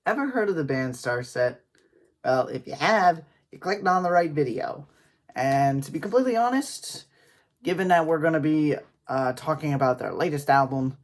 Ever heard of the band Starset? Well, if you have, you clicked on the right video. And to be completely honest, given that we're going to be talking about their latest album,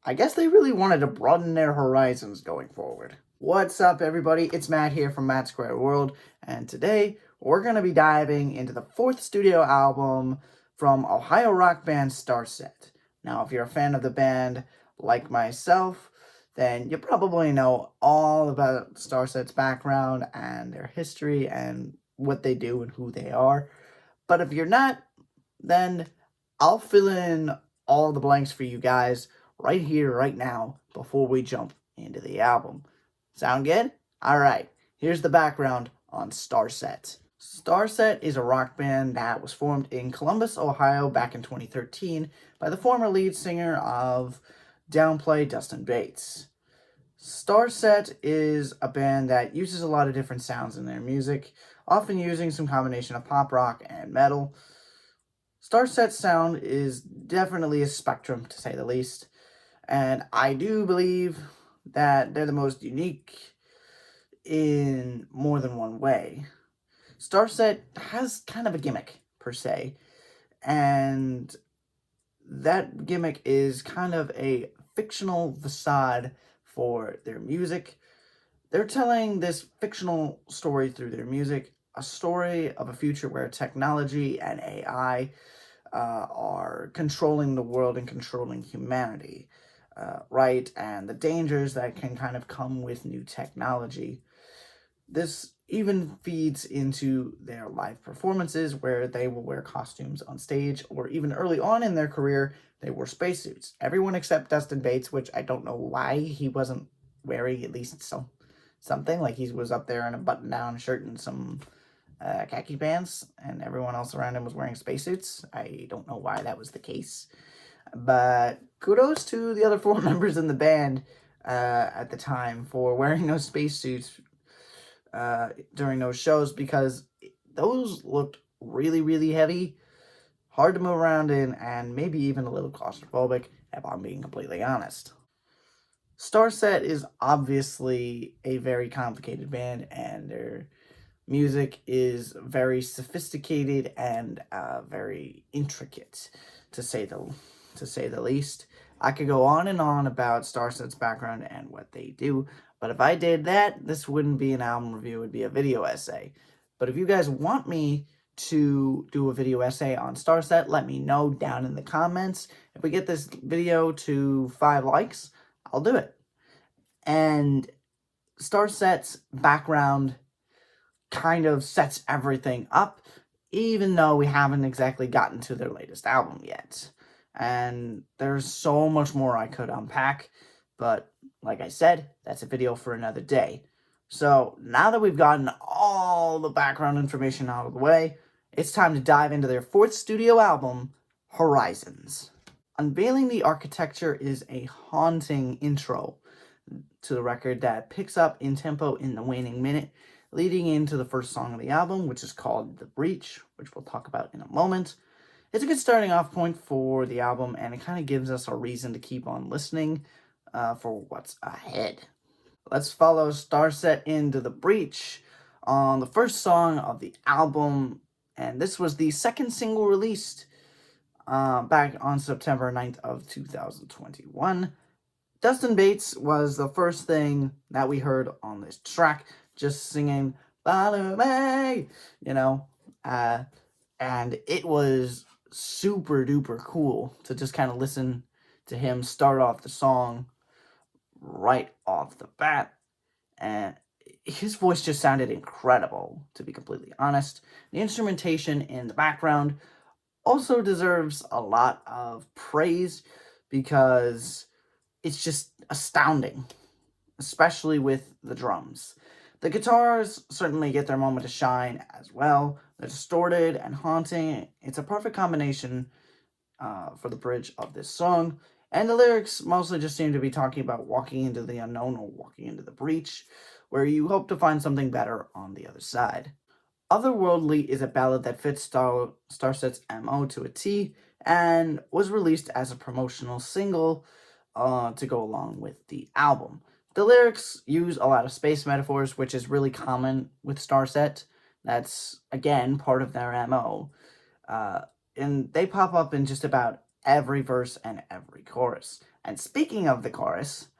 I guess they really wanted to broaden their horizons going forward. What's up, everybody? It's Matt here from Matt Square World, and today we're going to be diving into the fourth studio album from Ohio rock band Starset. Now, if you're a fan of the band like myself, then you probably know all about Starset's background and their history and what they do and who they are. But if you're not, then I'll fill in all the blanks for you guys right here, right now, before we jump into the album. Sound good? Alright, here's the background on Starset. Starset is a rock band that was formed in Columbus, Ohio back in 2013 by the former lead singer of Downplay, Dustin Bates. Starset is a band that uses a lot of different sounds in their music, often using some combination of pop rock and metal. Starset's sound is definitely a spectrum, to say the least, and I do believe that they're the most unique in more than one way. Starset has kind of a gimmick, per se, and that gimmick is kind of a fictional facade for their music. They're telling this fictional story through their music, a story of a future where technology and AI are controlling the world and controlling humanity, right? And the dangers that can kind of come with new technology. This even feeds into their live performances where they will wear costumes on stage, or even early on in their career, they wore spacesuits. Everyone except Dustin Bates, which I don't know why he wasn't wearing at least something. Like he was up there in a button-down shirt and some khaki pants, and everyone else around him was wearing spacesuits. I don't know why that was the case. But kudos to the other four members in the band at the time for wearing those spacesuits during those shows, because those looked really, really heavy, hard to move around in, and maybe even a little claustrophobic, if I'm being completely honest. Starset is obviously a very complicated band, and their music is very sophisticated and very intricate, to say the least. I could go on and on about Starset's background and what they do, but if I did that, this wouldn't be an album review, it would be a video essay. But if you guys want me to do a video essay on Starset, let me know down in the comments. If we get this video to 5 likes, I'll do it. And Starset's background kind of sets everything up, even though we haven't exactly gotten to their latest album yet. And there's so much more I could unpack, but like I said, that's a video for another day. So now that we've gotten all the background information out of the way, it's time to dive into their fourth studio album, Horizons. Unveiling the Architecture is a haunting intro to the record that picks up in tempo in the waning minute, leading into the first song of the album, which is called The Breach, which we'll talk about in a moment. It's a good starting off point for the album, and it kind of gives us a reason to keep on listening for what's ahead. Let's follow Starset into The Breach on the first song of the album, and this was the second single released back on September 9th of 2021. Dustin Bates was the first thing that we heard on this track, just singing "Follow Me," and it was super duper cool to just kind of listen to him start off the song right off the bat, and his voice just sounded incredible, to be completely honest. The instrumentation in the background also deserves a lot of praise because it's just astounding, especially with the drums. The guitars certainly get their moment to shine as well. They're distorted and haunting. It's a perfect combination for the bridge of this song. And the lyrics mostly just seem to be talking about walking into the unknown or walking into the breach, where you hope to find something better on the other side. Otherworldly is a ballad that fits Starset's MO to a T and was released as a promotional single to go along with the album. The lyrics use a lot of space metaphors, which is really common with Starset. That's, again, part of their MO. Uh, and they pop up in just about every verse and every chorus. And speaking of the chorus,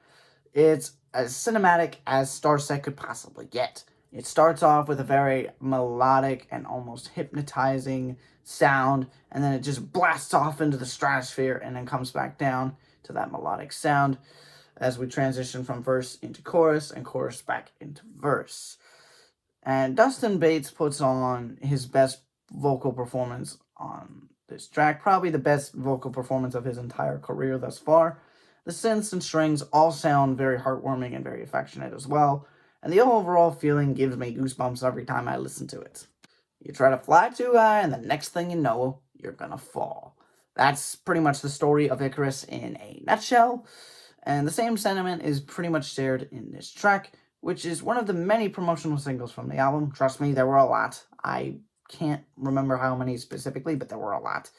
it's as cinematic as Starset could possibly get. It starts off with a very melodic and almost hypnotizing sound, and then it just blasts off into the stratosphere and then comes back down to that melodic sound as we transition from verse into chorus and chorus back into verse. And Dustin Bates puts on his best vocal performance on this track, probably the best vocal performance of his entire career thus far. The synths and strings all sound very heartwarming and very affectionate as well, and the overall feeling gives me goosebumps every time I listen to it. You try to fly too high, and the next thing you know, you're gonna fall. That's pretty much the story of Icarus in a nutshell, and the same sentiment is pretty much shared in this track, which is one of the many promotional singles from the album. Trust me, there were a lot. I can't remember how many specifically, but there were a lot.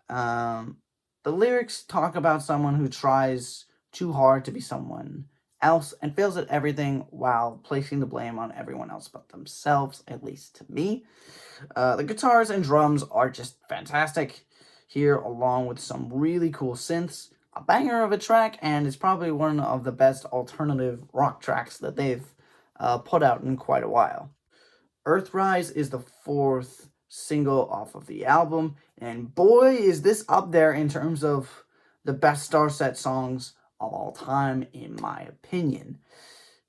The lyrics talk about someone who tries too hard to be someone else and fails at everything while placing the blame on everyone else but themselves, at least to me. The guitars and drums are just fantastic here, along with some really cool synths. A banger of a track, and it's probably one of the best alternative rock tracks that they've put out in quite a while. Earthrise is the fourth single off of the album, and boy, is this up there in terms of the best Starset songs of all time, in my opinion.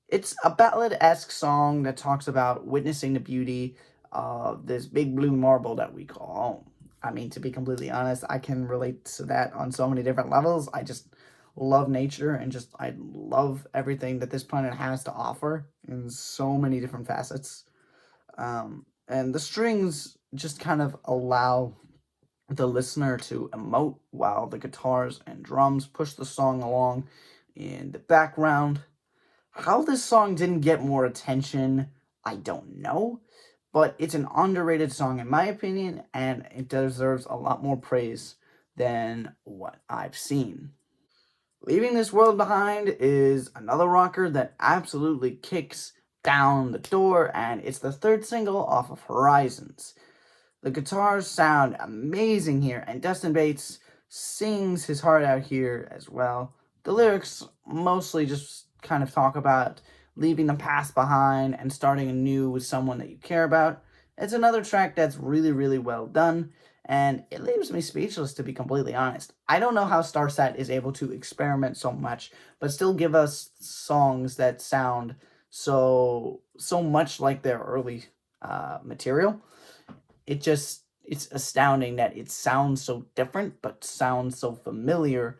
It's a ballad-esque song that talks about witnessing the beauty of this big blue marble that we call home. I mean, to be completely honest, I can relate to that on so many different levels. I just love nature, and I love everything that this planet has to offer in so many different facets. And the strings just kind of allow the listener to emote while the guitars and drums push the song along in the background. How this song didn't get more attention, I don't know, but it's an underrated song in my opinion, and it deserves a lot more praise than what I've seen. Leaving This World Behind is another rocker that absolutely kicks down the door, and it's the third single off of Horizons. The guitars sound amazing here, and Dustin Bates sings his heart out here as well. The lyrics mostly just kind of talk about leaving the past behind and starting anew with someone that you care about. It's another track that's really, really well done, and it leaves me speechless, to be completely honest. I don't know how Starset is able to experiment so much, but still give us songs that sound so much like their early material. It's astounding that it sounds so different, but sounds so familiar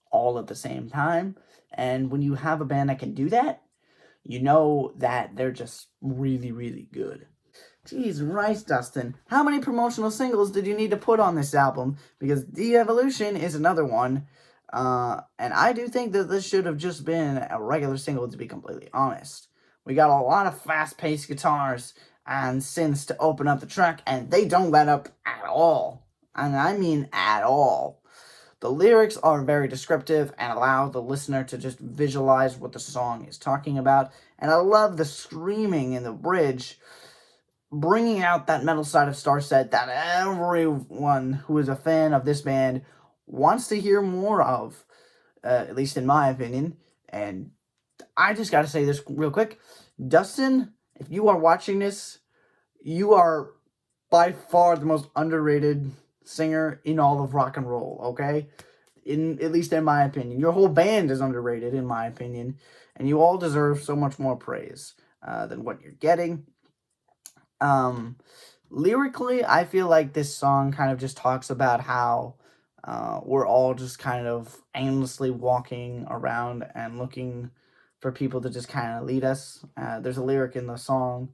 all at the same time. And when you have a band that can do that, you know that they're just really, really good. Jeez, right, Dustin. How many promotional singles did you need to put on this album? Because De-Evolution is another one. And I do think that this should have just been a regular single, to be completely honest. We got a lot of fast-paced guitars and synths to open up the track, and they don't let up at all. And I mean at all. The lyrics are very descriptive and allow the listener to just visualize what the song is talking about. And I love the screaming in the bridge, bringing out that metal side of Starset that everyone who is a fan of this band wants to hear more of, at least in my opinion. And I just got to say this real quick. Dustin, if you are watching this, you are by far the most underrated singer in all of rock and roll, okay? At least in my opinion. Your whole band is underrated, in my opinion, and you all deserve so much more praise than what you're getting. Lyrically, I feel like this song kind of just talks about how we're all just kind of aimlessly walking around and looking for people to just kind of lead us. There's a lyric in the song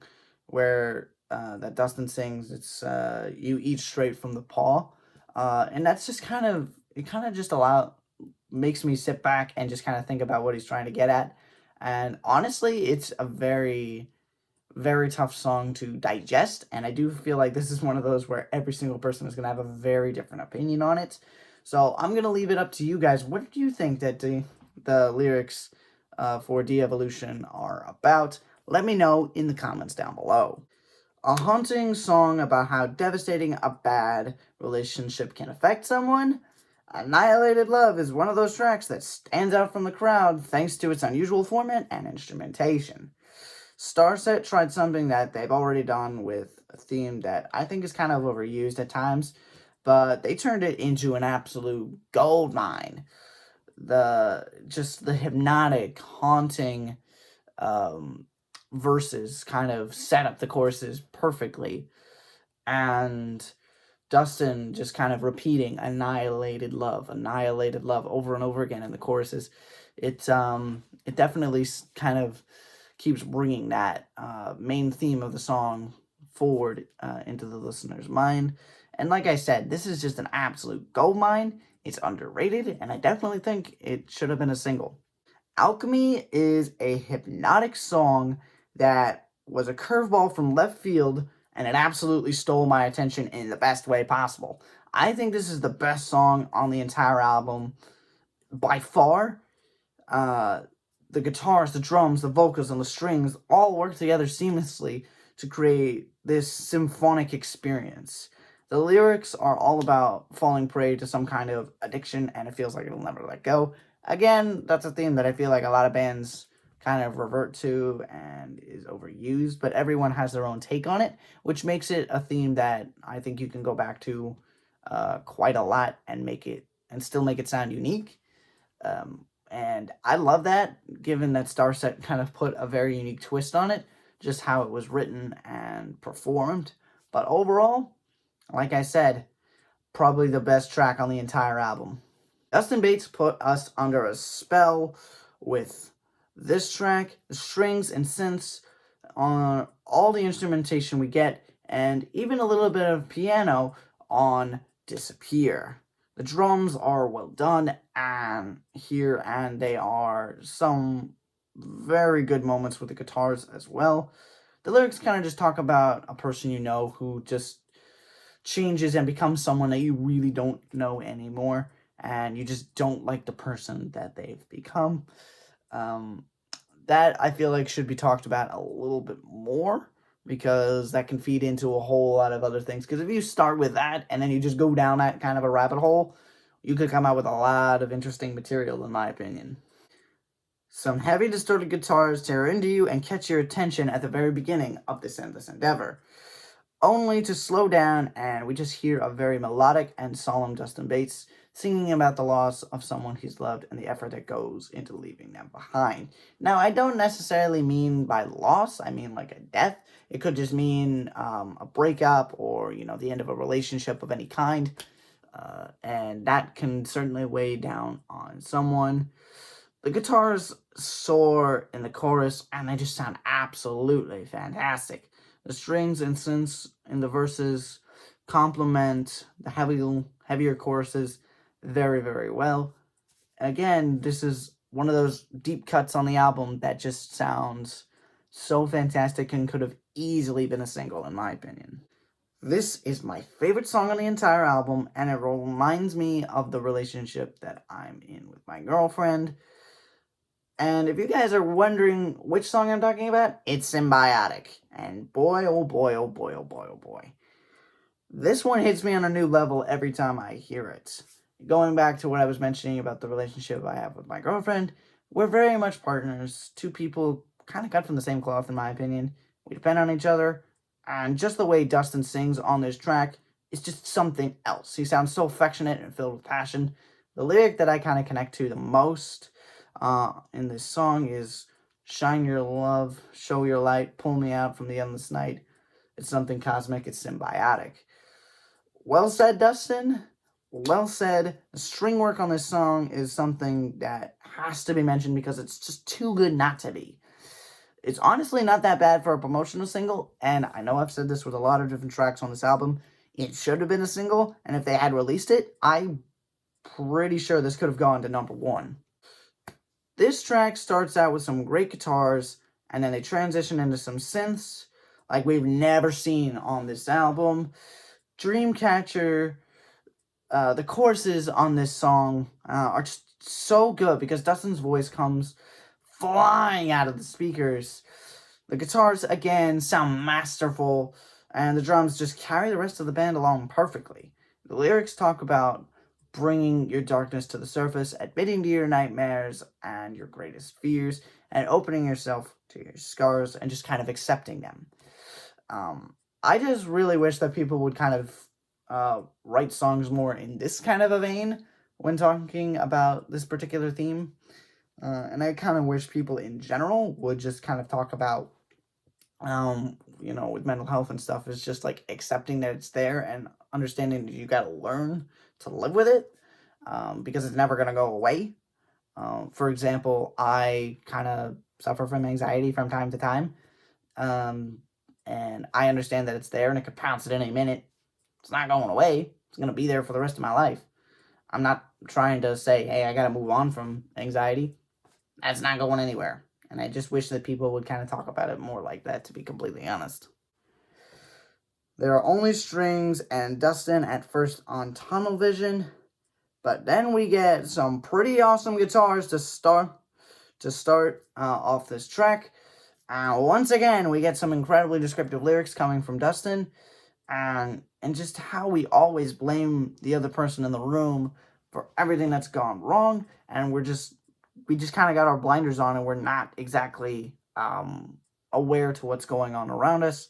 where that Dustin sings, it's you eat straight from the paw. And that's just it kind of just makes me sit back and just kind of think about what he's trying to get at. And honestly, it's a very, very tough song to digest, and I do feel like this is one of those where every single person is going to have a very different opinion on it. So I'm going to leave it up to you guys. What do you think that the lyrics for de-evolution are about, let me know in the comments down below. A haunting song about how devastating a bad relationship can affect someone? Annihilated Love is one of those tracks that stands out from the crowd thanks to its unusual format and instrumentation. Starset tried something that they've already done with a theme that I think is kind of overused at times, but they turned it into an absolute gold mine. The hypnotic, haunting um, verses kind of set up the choruses perfectly, and Dustin just kind of repeating annihilated love over and over again in the choruses. It definitely kind of keeps bringing that main theme of the song forward into the listener's mind. And like I said, this is just an absolute gold mine. It's underrated, and I definitely think it should have been a single. Alchemy is a hypnotic song that was a curveball from left field, and it absolutely stole my attention in the best way possible. I think this is the best song on the entire album by far. uh, the guitars, the drums, the vocals, and the strings all work together seamlessly to create this symphonic experience. The lyrics are all about falling prey to some kind of addiction, and it feels like it'll never let go. Again, that's a theme that I feel like a lot of bands kind of revert to and is overused, but everyone has their own take on it, which makes it a theme that I think you can go back to quite a lot and still make it sound unique. And I love that, given that Starset kind of put a very unique twist on it, just how it was written and performed. But overall, like I said, probably the best track on the entire album. Dustin Bates put us under a spell with this track, the strings and synths, on all the instrumentation we get, and even a little bit of piano on Disappear. The drums are well done and they are some very good moments with the guitars as well. The lyrics kind of just talk about a person you know who just changes and becomes someone that you really don't know anymore, and you just don't like the person that they've become. Um, that I feel like should be talked about a little bit more, because that can feed into a whole lot of other things. Because if you start with that and then you just go down that kind of a rabbit hole, you could come out with a lot of interesting material, in my opinion. Some heavy distorted guitars tear into you and catch your attention at the very beginning of this endless endeavor, only to slow down, and we just hear a very melodic and solemn Dustin Bates singing about the loss of someone he's loved and the effort that goes into leaving them behind. Now, I don't necessarily mean by loss, I mean like a death. It could just mean a breakup, or, the end of a relationship of any kind. And that can certainly weigh down on someone. The guitars soar in the chorus, and they just sound absolutely fantastic. The strings and synths in the verses complement the heavier choruses very, very well. Again, this is one of those deep cuts on the album that just sounds so fantastic and could have easily been a single, in my opinion. This is my favorite song on the entire album, and it reminds me of the relationship that I'm in with my girlfriend. And if you guys are wondering which song I'm talking about, it's Symbiotic. And boy, oh boy, oh boy, oh boy, oh boy. This one hits me on a new level every time I hear it. Going back to what I was mentioning about the relationship I have with my girlfriend, we're very much partners. Two people kind of cut from the same cloth, in my opinion. We depend on each other. And just the way Dustin sings on this track is just something else. He sounds so affectionate and filled with passion. The lyric that I kind of connect to the most in this song is "Shine your love, show your light, pull me out from the endless night. It's something cosmic, it's symbiotic." Well said, Dustin. Well said. The string work on this song is something that has to be mentioned because it's just too good not to be. It's honestly not that bad for a promotional single, and I know I've said this with a lot of different tracks on this album. It should have been a single, and if they had released it, I'm pretty sure this could have gone to number one. This track starts out with some great guitars, and then they transition into some synths like we've never seen on this album. Dreamcatcher, the choruses on this song are just so good because Dustin's voice comes flying out of the speakers. The guitars, again, sound masterful, and the drums just carry the rest of the band along perfectly. The lyrics talk about bringing your darkness to the surface, admitting to your nightmares and your greatest fears, and opening yourself to your scars and just kind of accepting them. I just really wish that people would kind of write songs more in this kind of a vein when talking about this particular theme. And I kind of wish people in general would just kind of talk about, with mental health and stuff, is just like accepting that it's there and understanding that you got to learn to live with it, because it's never going to go away. For example, I kind of suffer from anxiety from time to time. Um, and I understand that it's there and it could pounce at any minute. It's not going away. It's going to be there for the rest of my life. I'm not trying to say, hey, I got to move on from anxiety. That's not going anywhere. And I just wish that people would kind of talk about it more like that, to be completely honest. There are only strings and Dustin at first on tunnel vision, but then we get some pretty awesome guitars to start off this track. Once again, we get some incredibly descriptive lyrics coming from Dustin, and just how we always blame the other person in the room for everything that's gone wrong, and we just kind of got our blinders on, and we're not exactly aware to what's going on around us.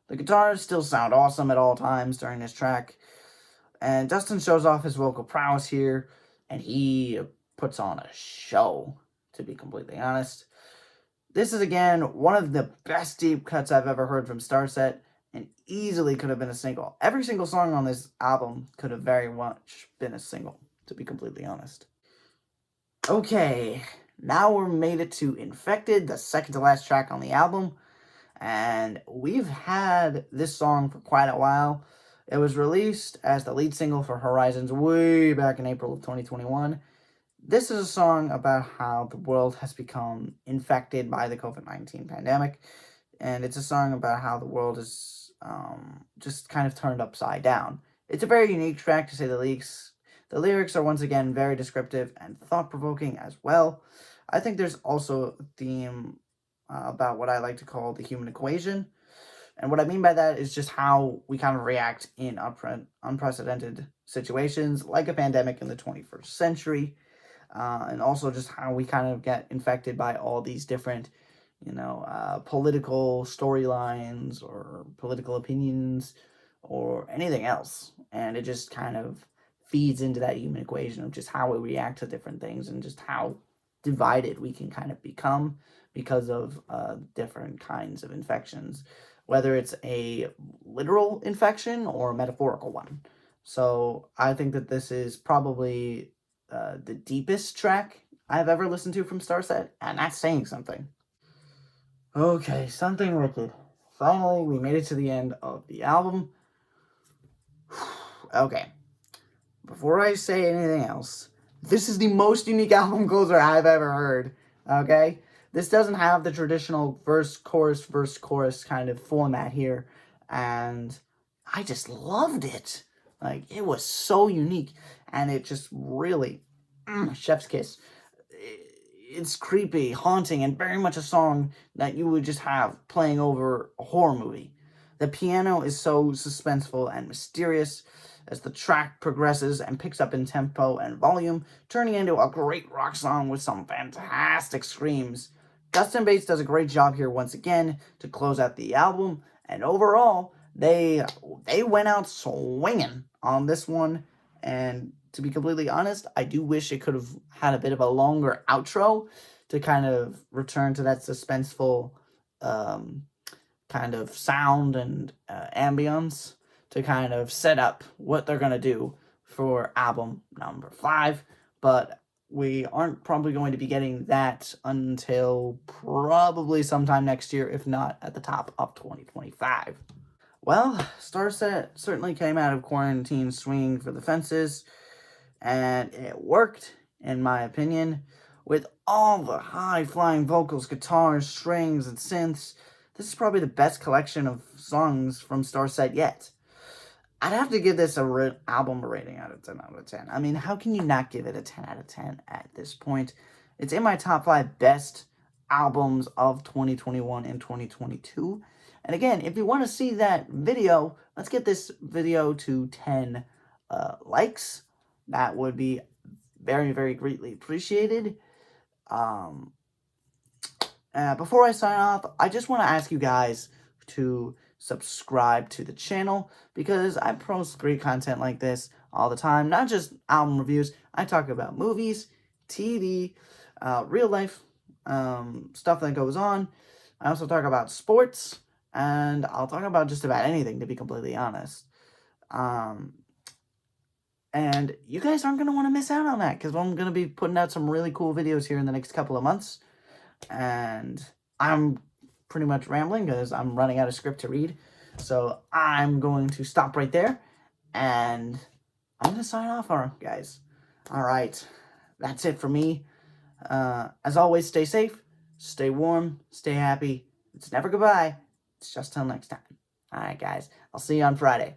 The guitars still sound awesome at all times during this track, and Dustin shows off his vocal prowess here, and he puts on a show, to be completely honest. This is, again, one of the best deep cuts I've ever heard from Starset, and easily could have been a single. Every single song on this album could have very much been a single, to be completely honest. Okay, now we're made it to Infected, the second to last track on the album, and we've had this song for quite a while. It was released as the lead single for Horizons way back in April of 2021. This is a song about how the world has become infected by the COVID-19 pandemic, and it's a song about how the world is just kind of turned upside down. It's a very unique track, to say the least. The lyrics are once again very descriptive and thought-provoking as well. I think there's also a theme about what I like to call the human equation. And what I mean by that is just how we kind of react in unprecedented situations, like a pandemic in the 21st century. And also just how we kind of get infected by all these different, political storylines or political opinions or anything else. And it just kind of feeds into that human equation of just how we react to different things and just how divided we can kind of become because of different kinds of infections, whether it's a literal infection or a metaphorical one. So I think that this is probably the deepest track I've ever listened to from Starset, and that's saying something. Okay, something wicked. Finally, we made it to the end of the album. Okay, before I say anything else, this is the most unique album closer I've ever heard. Okay, this doesn't have the traditional verse, chorus kind of format here, and I just loved it. Like, it was so unique, and it just really, chef's kiss. It's creepy, haunting, and very much a song that you would just have playing over a horror movie. The piano is so suspenseful and mysterious as the track progresses and picks up in tempo and volume, turning into a great rock song with some fantastic screams. Dustin Bates does a great job here once again to close out the album, and overall, they went out swinging on this one, and to be completely honest, I do wish it could have had a bit of a longer outro to kind of return to that suspenseful kind of sound and ambience to kind of set up what they're going to do for album number 5. But we aren't probably going to be getting that until probably sometime next year, if not at the top of 2025. Well, Starset certainly came out of quarantine swinging for the fences, and it worked, in my opinion, with all the high-flying vocals, guitars, strings, and synths. This is probably the best collection of songs from Starset yet. I'd have to give this album a rating out of 10 out of 10. I mean, how can you not give it a 10 out of 10 at this point? It's in my top 5 best albums of 2021 and 2022. And again, if you want to see that video, let's get this video to 10 likes. That would be very, very greatly appreciated. Before I sign off, I just want to ask you guys to subscribe to the channel, because I post great content like this all the time. Not just album reviews. I talk about movies, TV, real life stuff that goes on. I also talk about sports, and I'll talk about just about anything, to be completely honest. And you guys aren't going to want to miss out on that, because I'm going to be putting out some really cool videos here in the next couple of months. And I'm pretty much rambling because I'm running out of script to read. So I'm going to stop right there, and I'm going to sign off, guys. All right. That's it for me. As always, stay safe, stay warm, stay happy. It's never goodbye. It's just till next time. All right, guys. I'll see you on Friday.